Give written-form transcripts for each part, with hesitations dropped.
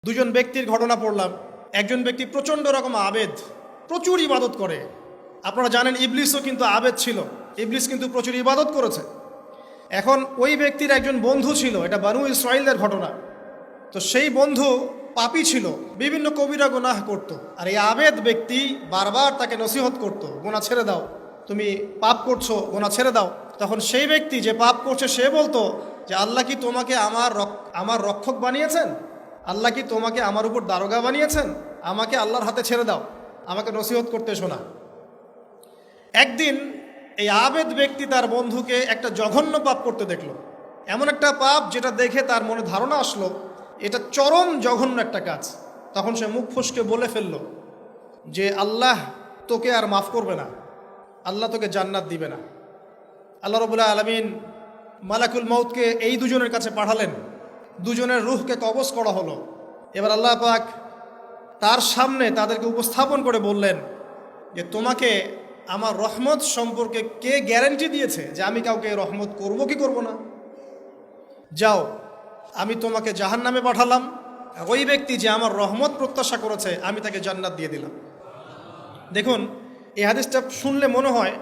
দুজন ব্যক্তির ঘটনা পড়লাম। একজন ব্যক্তি প্রচণ্ড রকম আবেদ, প্রচুর ইবাদত করে। আপনারা জানেন ইবলিসও কিন্তু আবেদ ছিল, ইবলিস কিন্তু প্রচুর ইবাদত করেছে। এখন ওই ব্যক্তির একজন বন্ধু ছিল, এটা বানু ইসরাইলদের ঘটনা। তো সেই বন্ধু পাপী ছিল, বিভিন্ন কবিরা গুনাহ করত। আর এই আবেদ ব্যক্তি বারবার তাকে নসিহত করত, গোনা ছেড়ে দাও, তুমি পাপ করছো, গোনা ছেড়ে দাও। তখন সেই ব্যক্তি যে পাপ করছে সে বলতো যে আল্লাহ কি তোমাকে আমার রক্ষক বানিয়েছেন? আল্লাহ কি তোমাকে আমার উপর দারোগা বানিয়েছেন? আমাকে আল্লাহর হাতে ছেড়ে দাও, আমাকে নসিহত করতে শোনা। একদিন এই আবেদ ব্যক্তি তার বন্ধুকে একটা জঘন্য পাপ করতে দেখল, এমন একটা পাপ যেটা দেখে তার মনে ধারণা আসলো এটা চরম জঘন্য একটা কাজ। তখন সে মুখ ফসকে বলে ফেলল যে আল্লাহ তোকে আর মাফ করবে না, আল্লাহ তোকে জান্নাত দিবে না। আল্লাহ রাব্বুল আলামিন মালাকুল মউতকে এই দুজনের কাছে পাঠালেন, দুজনের রূহকে কবজ করা হলো। এবার আল্লাহ পাক তার সামনে তাদেরকে উপস্থাপন করে বললেন যে তোমাকে আমার রহমত সম্পর্কে কে গ্যারান্টি দিয়েছে যে আমি কাউকে রহমত করব কি করব না? যাও, আমি তোমাকে জাহান্নামে পাঠালাম, ওই ব্যক্তি যে আমার রহমত প্রত্যাশা করেছে আমি তাকে জান্নাত দিয়ে দিলাম। দেখুন, এই হাদিসটা শুনলে মনে হয়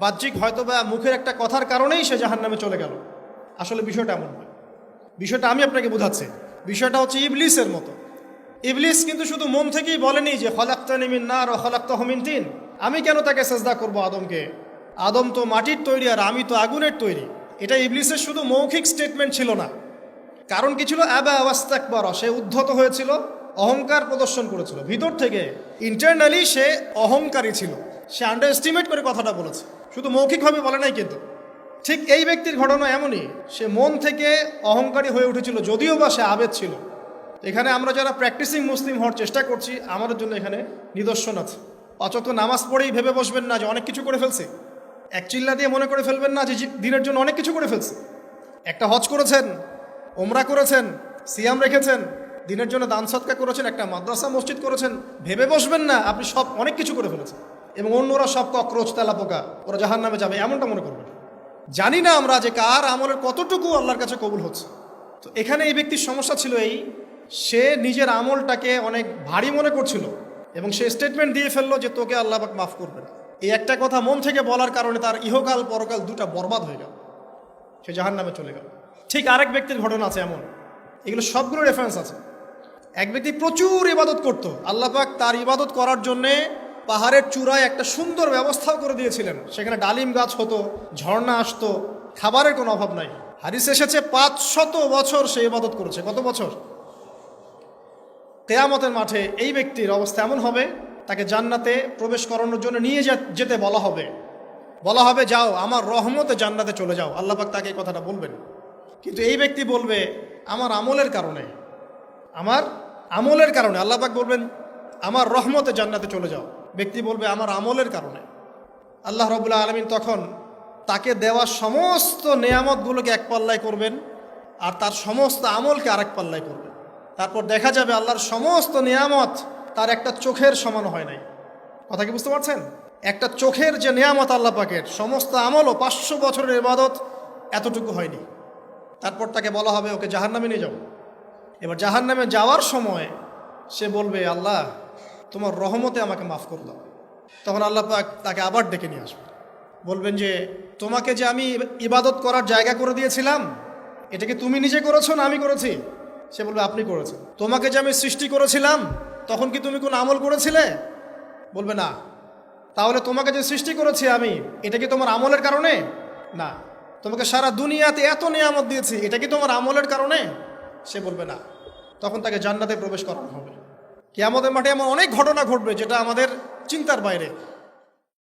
বাহ্যিক হয়তো বা মুখের একটা কথার কারণেই সে জাহান্নামে চলে গেল। আসলে বিষয়টা এমন নয়। বিষয়টা আমি আপনাকে বোঝাচ্ছি। বিষয়টা হচ্ছে ইবলিসের মতো। ইবলিস কিন্তু শুধু মন থেকেই বলেনি যে খলাকতানি মিন নার ওয়া খলাকতাহু মিন তিন, আমি কেন তাকে সেজদা করব আদমকে? আদম তো মাটির তৈরি আর আমি তো আগুনের তৈরি। এটা ইবলিসের শুধু মৌখিক স্টেটমেন্ট ছিল না, কারণ কি ছিল? আবা ওয়াস্তাকবার, সে উদ্ধত হয়েছিল, অহংকার প্রদর্শন করেছিল। ভিতর থেকে ইন্টারনালি সে অহংকারী ছিল, সে আন্ডার এস্টিমেট করে কথাটা বলেছে, শুধু মৌখিকভাবে বলে নাই। কিন্তু ঠিক এই ব্যক্তির ঘটনা এমনই, সে মন থেকে অহংকারী হয়ে উঠেছিল, যদিও বা সে আবেদ ছিল। এখানে আমরা যারা প্র্যাকটিসিং মুসলিম হওয়ার চেষ্টা করছি, আমাদের জন্য এখানে নিদর্শন আছে। অচত নামাজ পড়েই ভেবে বসবেন না যে অনেক কিছু করে ফেলছে, এক চিল্লা দিয়ে মনে করে ফেলবেন না যে দিনের জন্য অনেক কিছু করে ফেলছে। একটা হজ করেছেন, ওমরা করেছেন, সিয়াম রেখেছেন, দিনের জন্য দান সদকা করেছেন, একটা মাদ্রাসা মসজিদ করেছেন, ভেবে বসবেন না আপনি সব অনেক কিছু করে ফেলেছেন এবং অন্যরা সব ককরোচ তেলাপোকা, ওরা জাহান্নামে যাবে, এমনটা মনে করবেন। জানি না আমরা যে কার আমলের কতটুকু আল্লাহর কাছে কবুল হচ্ছে। তো এখানে এই ব্যক্তির সমস্যা ছিল এই, সে নিজের আমলটাকে অনেক ভারী মনে করছিল এবং সে স্টেটমেন্ট দিয়ে ফেললো যে তোকে আল্লাহ পাক মাফ করবেন। এই একটা কথা মন থেকে বলার কারণে তার ইহকাল পরকাল দুটা বরবাদ হয়ে গেল, সে জাহান্নামে চলে গেল। ঠিক আরেক ব্যক্তির ঘটনা আছে এমন, এগুলো সবগুলো রেফারেন্স আছে। এক ব্যক্তি প্রচুর ইবাদত করত, আল্লাহ পাক তার ইবাদত করার জন্যে পাহাড়ের চূড়ায় একটা সুন্দর ব্যবস্থাও করে দিয়েছিলেন, সেখানে ডালিম গাছ হতো, ঝর্ণা আসতো, খাবারের কোনো অভাব নাই। হাদিস এসেছে 500 বছর সে ইবাদত করেছে। কত বছর? কিয়ামতের মাঠে এই ব্যক্তির অবস্থা এমন হবে, তাকে জান্নাতে প্রবেশ করানোর জন্য নিয়ে যেতে বলা হবে যাও আমার রহমতে জান্নাতে চলে যাও। আল্লাহ পাক তাকে এই কথাটা বলবেন, কিন্তু এই ব্যক্তি বলবে আমার আমলের কারণে আল্লাহ পাক বলবেন আমার রহমতে জান্নাতে চলে যাও। ব্যক্তি বলবে আমার আমলের কারণে। আল্লাহ রাব্বুল আলামিন তখন তাকে দেওয়া সমস্ত নেয়ামতগুলোকে এক পাল্লায় করবেন আর তার সমস্ত আমলকে আরেক পাল্লায় করবেন। তারপর দেখা যাবে আল্লাহর সমস্ত নেয়ামত তার একটা চোখের সমান হয় নাই। কথা কি বুঝতে পারছেন? একটা চোখের যে নেয়ামত আল্লাহ পাকের, সমস্ত আমলও 500 বছরের ইবাদত এতটুকু হয়নি। তারপর তাকে বলা হবে ওকে জাহান্নামে নিয়ে যাও। এবার জাহান্নামে যাওয়ার সময় সে বলবে আল্লাহ তোমার রহমতে আমাকে মাফ করে দাও। তখন আল্লাহ পাক তাকে আবার ডেকে নিয়ে আসবে, বলবেন যে তোমাকে যে আমি ইবাদত করার জায়গা করে দিয়েছিলাম, এটা কি তুমি নিজে করেছো না আমি করেছি? সে বলবে আপনি করেছেন। তোমাকে যে আমি সৃষ্টি করেছিলাম তখন কি তুমি কোনো আমল করেছিলে? বলবে না। তাহলে তোমাকে যে সৃষ্টি করেছি আমি, এটা কি তোমার আমলের কারণে? না। তোমাকে সারা দুনিয়াতে এত নিয়ামত দিয়েছি, এটা কি তোমার আমলের কারণে? সে বলবে না। তখন তাকে জান্নাতে প্রবেশ করানো হবে। কিয়ামতের মাঠে এমন অনেক ঘটনা ঘটবে যেটা আমাদের চিন্তার বাইরে।